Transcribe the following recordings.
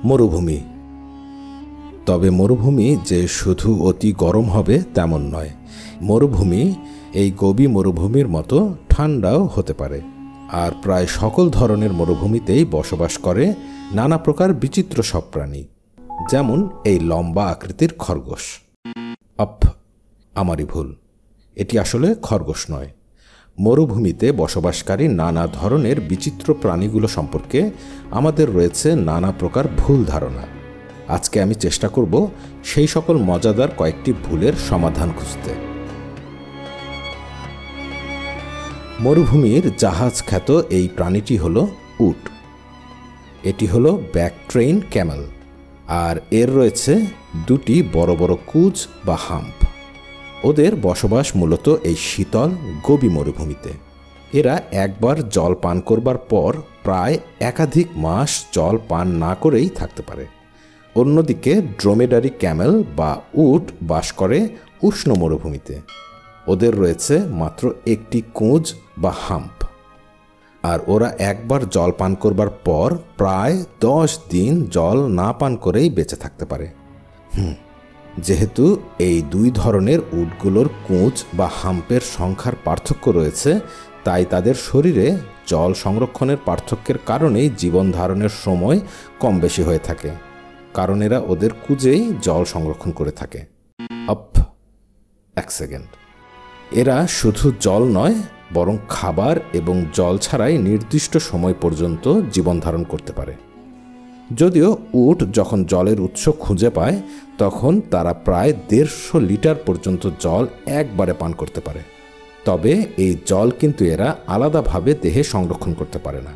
মরুভূমি। তবে মরুভূমি যে শুধু অতি গরম হবে তেমন নয়। মরুভূমি এই গোবি মরুভূমির মতো ঠান্ডাও হতে পারে। আর প্রায় সকল ধরনের মরুভূমিতেই বসবাস করে নানা প্রকার বিচিত্র সব প্রাণী, যেমন এই লম্বা আকৃতির খরগোশ। আমারই ভুল, এটি আসলে খরগোশ নয়। মরুভূমিতে বসবাসকারী নানা ধরনের বিচিত্র প্রাণীগুলো সম্পর্কে আমাদের রয়েছে নানা প্রকার ভুল ধারণা। আজকে আমি চেষ্টা করব সেই সকল মজাদার কয়েকটি ভুলের সমাধান খুঁজতে। মরুভূমির জাহাজ খ্যাত এই প্রাণীটি হল উট। এটি হল ব্যাক ট্রেইন ক্যামেল, আর এর রয়েছে দুটি বড় বড় কুজ বা হাম্প। ওদের বসবাস মূলত এই শীতল গোবি মরুভূমিতে। এরা একবার জল পান করবার পর প্রায় একাধিক মাস জল পান না করেই থাকতে পারে। অন্যদিকে ড্রোমেডারি ক্যামেল বা উট বাস করে উষ্ণ মরুভূমিতে। ওদের রয়েছে মাত্র একটি কুঁজ বা হাম্প, আর ওরা একবার জল পান করবার পর প্রায় 10 দিন জল না পান করেই বেঁচে থাকতে পারে। যেহেতু এই দুই ধরনের উটগুলোর কুঁজ বা হাম্পের সংখ্যার পার্থক্য রয়েছে, তাই তাদের শরীরে জল সংরক্ষণের পার্থক্যের কারণেই জীবন ধারণের সময় কম বেশি হয়ে থাকে, কারণ এরা ওদের কুঁজেই জল সংরক্ষণ করে থাকে। এক সেকেন্ড, এরা শুধু জল নয়, বরং খাবার এবং জল ছাড়াই নির্দিষ্ট সময় পর্যন্ত জীবন ধারণ করতে পারে। যদিও উট যখন জলের উৎস খুঁজে পায়, তখন তারা প্রায় 150 লিটার পর্যন্ত জল একবারে পান করতে পারে। তবে এই জল কিন্তু এরা আলাদাভাবে দেহে সংরক্ষণ করতে পারে না।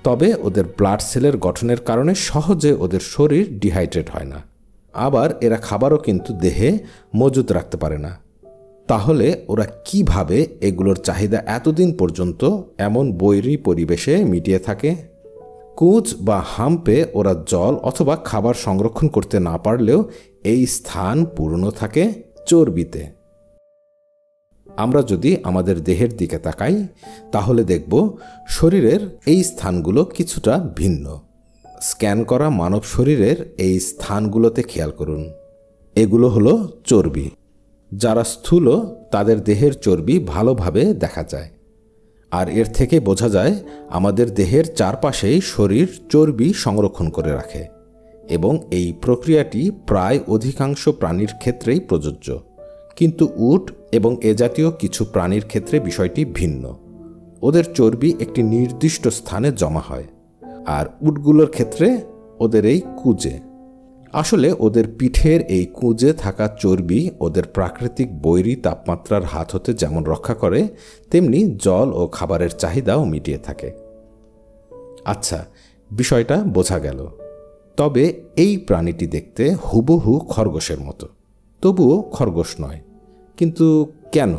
তবে ওদের ব্লাড সেলের গঠনের কারণে সহজে ওদের শরীর ডিহাইড্রেট হয় না। আবার এরা খাবারও কিন্তু দেহে মজুত রাখতে পারে না। তাহলে ওরা কিভাবে এগুলোর চাহিদা এতদিন পর্যন্ত এমন বৈরী পরিবেশে মিটিয়ে থাকে? কুঁজ বা হাম্পে ওরা জল অথবা খাবার সংরক্ষণ করতে না পারলেও এই স্থান পূর্ণ থাকে চর্বিতে। আমরা যদি আমাদের দেহের দিকে তাকাই, তাহলে দেখব শরীরের এই স্থানগুলো কিছুটা ভিন্ন। স্ক্যান করা মানব শরীরের এই স্থানগুলোতে খেয়াল করুন। এগুলো হলো চর্বি। যারা স্থূল তাদের দেহের চর্বি ভালোভাবে দেখা যায়। আর এর থেকে বোঝা যায় আমাদের দেহের চারপাশেই শরীর চর্বি সংরক্ষণ করে রাখে, এবং এই প্রক্রিয়াটি প্রায় অধিকাংশ প্রাণীর ক্ষেত্রেই প্রযোজ্য। কিন্তু উট এবং এ জাতীয় কিছু প্রাণীর ক্ষেত্রে বিষয়টি ভিন্ন। ওদের চর্বি একটি নির্দিষ্ট স্থানে জমা হয়, আর উটগুলোর ক্ষেত্রে ওদের এই কুঁজে। আসলে ওদের পিঠের এই কুঁজে থাকা চর্বি ওদের প্রাকৃতিক বৈরী তাপমাত্রার হাত হতে যেমন রক্ষা করে, তেমনি জল ও খাবারের চাহিদাও মিটিয়ে থাকে। আচ্ছা, বিষয়টা বোঝা গেল। তবে এই প্রাণীটি দেখতে হুবহু খরগোশের মতো, তবুও খরগোশ নয়। কিন্তু কেন?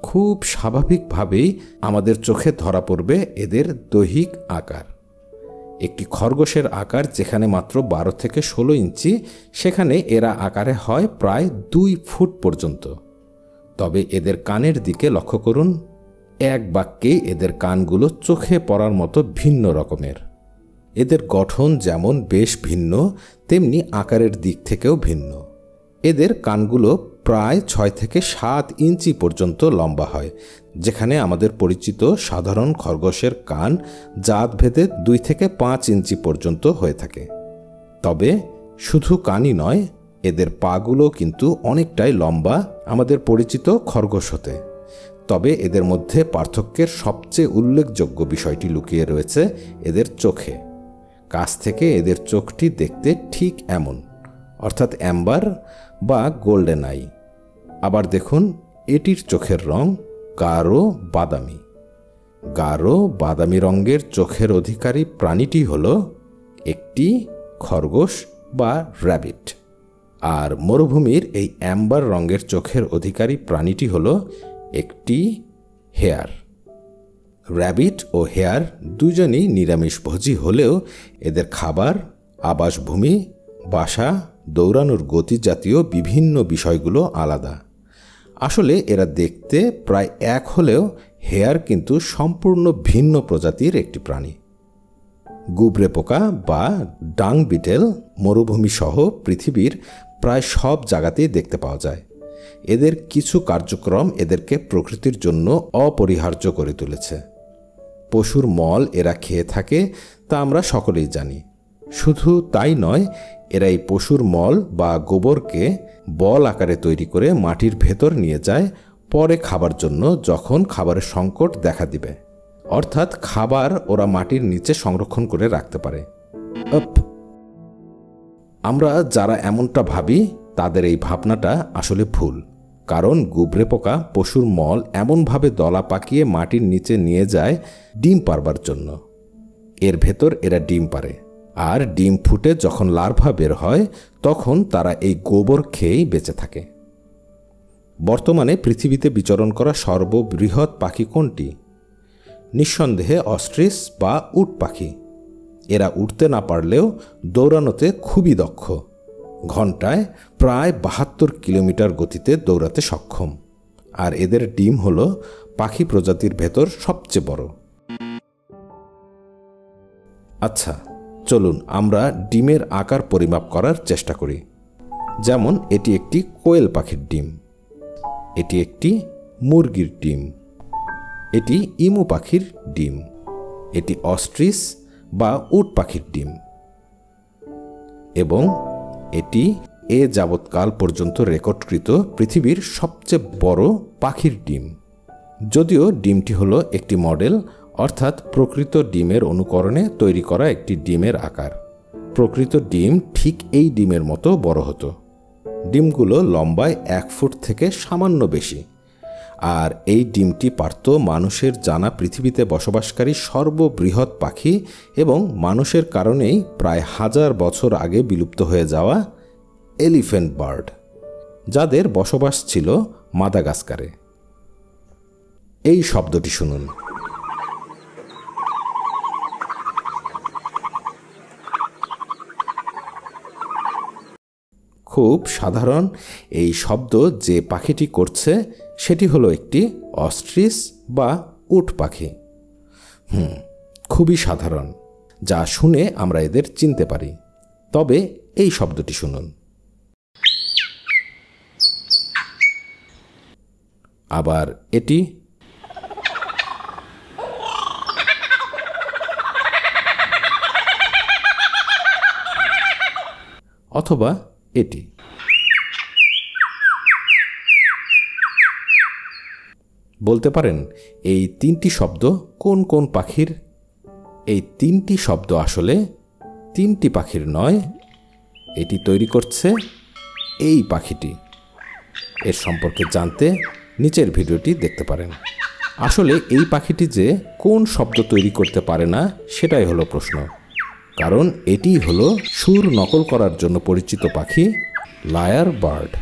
খুব স্বাভাবিকভাবেই আমাদের চোখে ধরা পড়বে এদের দৈহিক আকার। একটি খরগোশের আকার যেখানে মাত্র 12 থেকে 16 ইঞ্চি, সেখানে এরা আকারে হয় প্রায় 2 ফুট পর্যন্ত। তবে এদের কানের দিকে লক্ষ্য করুন। এক বাক্যে এদের কানগুলো চোখে পড়ার মতো ভিন্ন রকমের। এদের গঠন যেমন বেশ ভিন্ন, তেমনি আকারের দিক থেকেও ভিন্ন। এদের কানগুলো প্রায় 6 থেকে 7 ইঞ্চি পর্যন্ত লম্বা হয়, যেখানে আমাদের পরিচিত সাধারণ খরগোশের কান জাতভেদে 2 থেকে 5 ইঞ্চি পর্যন্ত হয়ে থাকে। তবে শুধু কানই নয়, এদের পাগুলো কিন্তু অনেকটাই লম্বা আমাদের পরিচিত খরগোশ হতে। তবে এদের মধ্যে পার্থক্যের সবচেয়ে উল্লেখযোগ্য বিষয়টি লুকিয়ে রয়েছে এদের চোখে। কাছ থেকে এদের চোখটি দেখতে ঠিক এমন, অর্থাৎ অ্যাম্বার বা গোল্ডেন আই। আবার দেখুন, এটির চোখের রং গাঢ় বাদামি। গাঢ় বাদামি রঙের চোখের অধিকারী প্রাণীটি হল একটি খরগোশ বা র্যাবিট। আর মরুভূমির এই অ্যাম্বার রঙের চোখের অধিকারী প্রাণীটি হল একটি হেয়ার। র্যাবিট ও হেয়ার দুজনেই নিরামিষভোজী হলেও এদের খাবার, আবাসভূমি, বাসা, দৌড়ানোর গতি জাতীয় বিভিন্ন বিষয়গুলো আলাদা। আসলে এরা দেখতে প্রায় এক হলেও হেয়ার কিন্তু সম্পূর্ণ ভিন্ন প্রজাতির একটি প্রাণী। গুবরে পোকা বা ডাং বিটেল মরুভূমি সহ পৃথিবীর প্রায় সব জায়গাতেই দেখতে পাওয়া যায়। এদের কিছু কার্যক্রম এদেরকে প্রকৃতির জন্য অপরিহার্য করে তুলেছে। পশুর মল এরা খেয়ে থাকে তা আমরা সকলেই জানি। শুধু তাই নয়, এরা এই পশুর মল বা গোবরকে বল আকারে তৈরি করে মাটির ভেতর নিয়ে যায় পরে খাবার জন্য, যখন খাবারের সংকট দেখা দিবে। অর্থাৎ খাবার ওরা মাটির নিচে সংরক্ষণ করে রাখতে পারে। আমরা যারা এমনটা ভাবি তাদের এই ভাবনাটা আসলে ভুল। কারণ গুবরে পোকা পশুর মল এমনভাবে দলা পাকিয়ে মাটির নিচে নিয়ে যায় ডিম পারবার জন্য। এর ভেতর এরা ডিম পারে, আর ডিম ফুটে যখন লার্ভা বের হয় তখন তারা এই গোবর খেয়েই বেঁচে থাকে। বর্তমানে পৃথিবীতে বিচরণ করা সর্ববৃহৎ পাখি কোনটি? নিঃসন্দেহে অস্ট্রিচ বা উট পাখি। এরা উঠতে না পারলেও দৌড়ানোতে খুবই দক্ষ। ঘন্টায় প্রায় 72 কিলোমিটার গতিতে দৌড়াতে সক্ষম। আর এদের ডিম হল পাখি প্রজাতির ভেতর সবচেয়ে বড়। আচ্ছা, চলুন আমরা ডিমের আকার পরিমাপ করার চেষ্টা করি। যেমন এটি একটি কোয়েল পাখির ডিম, এটি একটি মুরগির ডিম, এটি ইমু পাখির ডিম, এটি অস্ট্রিচ বা উট পাখির ডিম, এবং এটি এ যাবৎকাল পর্যন্ত রেকর্ডকৃত পৃথিবীর সবচেয়ে বড় পাখির ডিম। যদিও ডিমটি হলো একটি মডেল, অর্থাৎ প্রকৃত ডিমের অনুকরণে তৈরি করা একটি ডিমের আকার। প্রকৃত ডিম ঠিক এই ডিমের মতো বড় হতো। ডিমগুলো লম্বায় 1 ফুট থেকে সামান্য বেশি। আর এই ডিমটি পারত মানুষের জানা পৃথিবীতে বসবাসকারী সর্ববৃহৎ পাখি এবং মানুষের কারণেই প্রায় 1000 বছর আগে বিলুপ্ত হয়ে যাওয়া এলিফ্যান্ট বার্ড, যাদের বসবাস ছিল মাদাগাস্কারে। এই শব্দটি শুনুন। খুব সাধারণ এই শব্দ যে পাখিটি করছে সেটি হলো একটি অস্ট্রিচ বা উট পাখি। খুবই সাধারণ, যা শুনে আমরা এদের চিনতে পারি। তবে এই শব্দটি শুনুন। আবার এটি, অথবা এটি। বলতে পারেন এই 3টি শব্দ কোন কোন পাখির? এই 3টি শব্দ আসলে 3টি পাখির নয়, এটি তৈরি করছে এই পাখিটি। এর সম্পর্কে জানতে নিচের ভিডিওটি দেখতে পারেন। আসলে এই পাখিটি যে কোন শব্দ তৈরি করতে পারে না সেটাই হলো প্রশ্ন। কারণ এটিই হলো সুর নকল করার জন্য পরিচিত পাখি, লায়ার বার্ড।